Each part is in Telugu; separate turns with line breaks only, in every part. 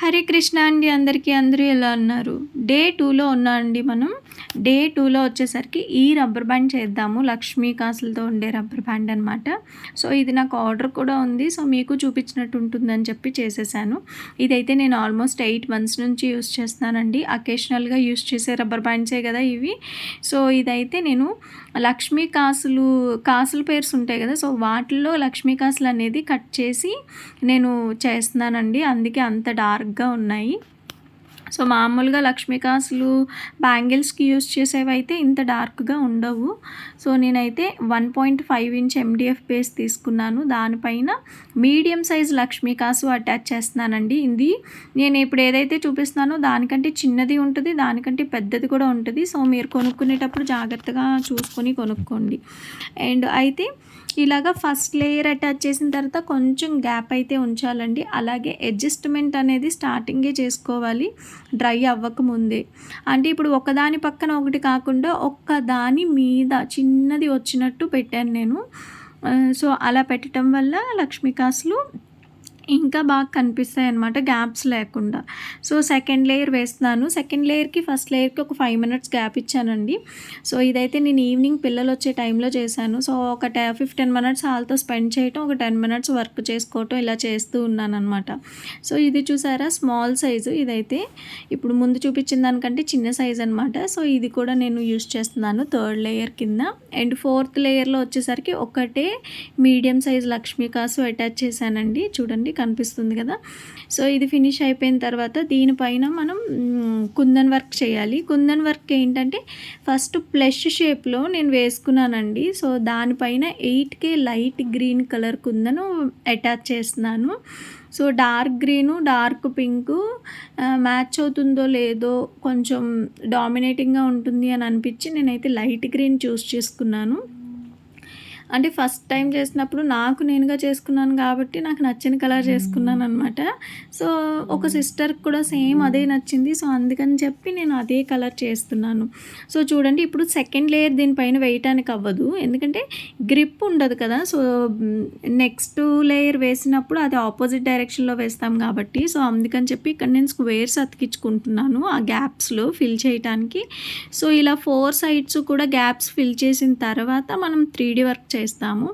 హరే కృష్ణ అండి అందరికీ. అందరూ ఎలా ఉన్నారు? డే 2లో ఉన్నా అండి మనం. డే 2లో వచ్చేసరికి ఈ రబ్బర్ బ్యాండ్ చేద్దాము. లక్ష్మీ కాసులతో ఉండే రబ్బర్ బ్యాండ్ అనమాట. సో ఇది నాకు ఆర్డర్ కూడా ఉంది. సో మీకు చూపించినట్టు ఉంటుందని చెప్పి చేసేసాను. ఇదైతే నేను ఆల్మోస్ట్ 8 మంత్స్ నుంచి యూస్ చేస్తున్నానండి. అకేషనల్గా యూస్ చేసే రబ్బర్ బ్యాండ్సే కదా ఇవి. సో ఇదైతే నేను లక్ష్మీ కాసుల పేర్స్ ఉంటాయి కదా, సో వాటిల్లో లక్ష్మీ కాసులు అనేది కట్ చేసి నేను చేస్తున్నానండి. అందుకే అంత డార్క్గా ఉన్నాయి. సో మామూలుగా లక్ష్మీ కాసులు బ్యాంగిల్స్కి యూస్ చేసేవైతే ఇంత డార్క్గా ఉండవు. సో నేనైతే 1.5 ఇంచ్ ఎండిఎఫ్ బేస్ తీసుకున్నాను. దానిపైన మీడియం సైజ్ లక్ష్మీ కాసు అటాచ్ చేస్తున్నానండి. ఇది నేను ఇప్పుడు ఏదైతే చూపిస్తున్నానో దానికంటే చిన్నది ఉంటుంది, దానికంటే పెద్దది కూడా ఉంటుంది. సో మీరు కొనుక్కునేటప్పుడు జాగ్రత్తగా చూసుకొని కొనుక్కోండి. అండ్ అయితే ఇలాగా ఫస్ట్ లేయర్ అటాచ్ చేసిన తర్వాత కొంచెం గ్యాప్ అయితే ఉంచాలండి. అలాగే అడ్జస్ట్మెంట్ అనేది స్టార్టింగే చేసుకోవాలి, డ్రై అవ్వకముందే. అంటే ఇప్పుడు ఒకదాని పక్కన ఒకటి కాకుండా ఒక్కదాని మీద చిన్నది వచ్చినట్టు పెట్టాను నేను. సో అలా పెట్టడం వల్ల లక్ష్మీ కాసులు ఇంకా బాగా కనిపిస్తాయి అన్నమాట, గ్యాప్స్ లేకుండా. సో సెకండ్ లేయర్ వేస్తున్నాను. సెకండ్ లేయర్కి ఫస్ట్ లేయర్కి ఒక 5 మినిట్స్ గ్యాప్ ఇచ్చానండి. సో ఇదైతే నేను ఈవినింగ్ పిల్లలు వచ్చే టైంలో చేశాను. సో ఒక 15 మినిట్స్ వాళ్ళతో స్పెండ్ చేయటం, ఒక 10 మినిట్స్ వర్క్ చేసుకోవటం ఇలా చేస్తూ ఉన్నాను అనమాట. సో ఇది చూసారా స్మాల్ సైజు. ఇదైతే ఇప్పుడు ముందు చూపించిన దానికంటే చిన్న సైజ్ అనమాట. సో ఇది కూడా నేను యూస్ చేస్తున్నాను థర్డ్ లేయర్ కింద. అండ్ ఫోర్త్ లేయర్లో వచ్చేసరికి ఒకటే మీడియం సైజ్ లక్ష్మీ కాసు అటాచ్ చేశానండి. చూడండి కనిపిస్తుంది కదా. సో ఇది ఫినిష్ అయిపోయిన తర్వాత దీనిపైన మనం కుందన్ వర్క్ చేయాలి. కుందన్ వర్క్ ఏంటంటే ఫస్ట్ ఫ్లెష్ షేప్లో నేను వేసుకున్నానండి. సో దానిపైన 8K light green colour కుందను attach చేస్తున్నాను. So dark green dark pink match అవుతుందో లేదో, కొంచెం డామినేటింగ్గా ఉంటుంది అని అనిపించి నేనైతే లైట్ గ్రీన్ చూస్ చేసుకున్నాను. అంటే ఫస్ట్ టైం చేసినప్పుడు నాకు నేనుగా చేసుకున్నాను కాబట్టి నాకు నచ్చిన కలర్ చేసుకున్నాను అనమాట. సో ఒక సిస్టర్కి కూడా సేమ్ అదే నచ్చింది. సో అందుకని చెప్పి నేను అదే కలర్ చేస్తున్నాను. సో చూడండి ఇప్పుడు సెకండ్ లేయర్ దీనిపైన వేయటానికి అవ్వదు, ఎందుకంటే గ్రిప్ ఉండదు కదా. సో నెక్స్ట్ లేయర్ వేసినప్పుడు అది ఆపోజిట్ డైరెక్షన్లో వేస్తాం కాబట్టి, సో అందుకని చెప్పి ఇక్కడ నేను స్క్వేర్స్ అతికించుకుంటున్నాను ఆ గ్యాప్స్లో ఫిల్ చేయడానికి. సో ఇలా 4 సైడ్స్ కూడా గ్యాప్స్ ఫిల్ చేసిన తర్వాత మనం 3D వర్క్ చేస్తాము.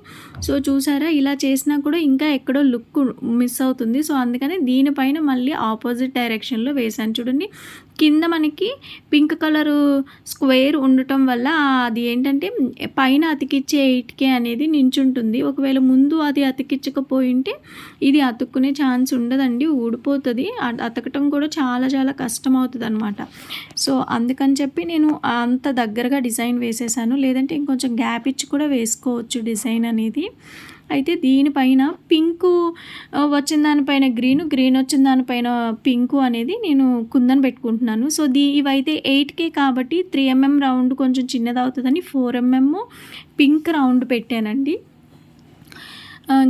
సో చూసారా ఇలా చేసినా కూడా ఇంకా ఎక్కడో లుక్ మిస్ అవుతుంది. సో అందుకని దీనిపైన మళ్ళీ ఆపోజిట్ డైరెక్షన్లో వేసాను. చూడండి కింద మనకి పింక్ కలరు స్క్వేర్ ఉండటం వల్ల అది ఏంటంటే పైన అతికిచ్చే 8K అనేది నించుంటుంది. ఒకవేళ ముందు అది అతికించకపోయింటే ఇది అతుక్కునే ఛాన్స్ ఉండదండి, ఊడిపోతుంది. అతకటం కూడా చాలా చాలా కష్టం అవుతుంది అనమాట. సో అందుకని చెప్పి నేను అంత దగ్గరగా డిజైన్ వేసేసాను. లేదంటే ఇంకొంచెం గ్యాప్ ఇచ్చి కూడా వేసుకోవచ్చు డిజైన్ అనేది. అయితే దీనిపైన పింకు వచ్చిన దానిపైన గ్రీన్ వచ్చిన దానిపైన పింకు అనేది నేను కుందన్ పెట్టుకుంటున్నాను. సో ఇవైతే 8K కాబట్టి 3mm రౌండ్ కొంచెం చిన్నది అవుతుందని 4mm పింక్ రౌండ్ పెట్టానండి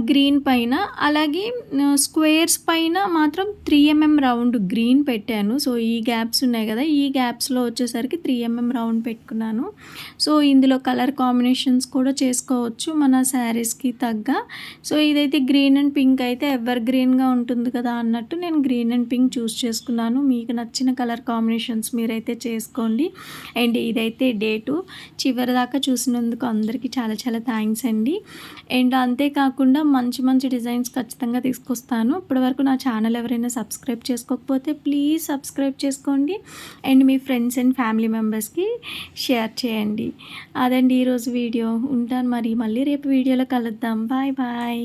గ్రీన్ పైన. అలాగే స్క్వేర్స్ పైన మాత్రం 3mm రౌండ్ గ్రీన్ పెట్టాను. సో ఈ గ్యాప్స్ ఉన్నాయి కదా, ఈ గ్యాప్స్లో వచ్చేసరికి 3mm రౌండ్ పెట్టుకున్నాను. సో ఇందులో కలర్ కాంబినేషన్స్ కూడా చేసుకోవచ్చు మన శారీస్కి తగ్గ. సో ఇదైతే గ్రీన్ అండ్ పింక్ అయితే ఎవర్ గ్రీన్గా ఉంటుంది కదా అన్నట్టు నేను గ్రీన్ అండ్ పింక్ చూస్ చేసుకున్నాను. మీకు నచ్చిన కలర్ కాంబినేషన్స్ మీరైతే చేసుకోండి. అండ్ ఇదైతే డే 2 చివరి దాకా చూసినందుకు అందరికీ చాలా చాలా థ్యాంక్స్ అండి. అండ్ అంతేకాకుండా మంచి మంచి డిజైన్స్ ఖచ్చితంగా తీసుకొస్తాను. ఇప్పటివరకు నా ఛానల్ ఎవరైనా సబ్స్క్రైబ్ చేసుకోకపోతే ప్లీజ్ సబ్స్క్రైబ్ చేసుకోండి. And me friends and family మెంబర్స్కి షేర్ చేయండి. అదండి ఈరోజు వీడియో. ఉంటాను మరి, మళ్ళీ రేపు వీడియోలో కలుద్దాం. Bye bye.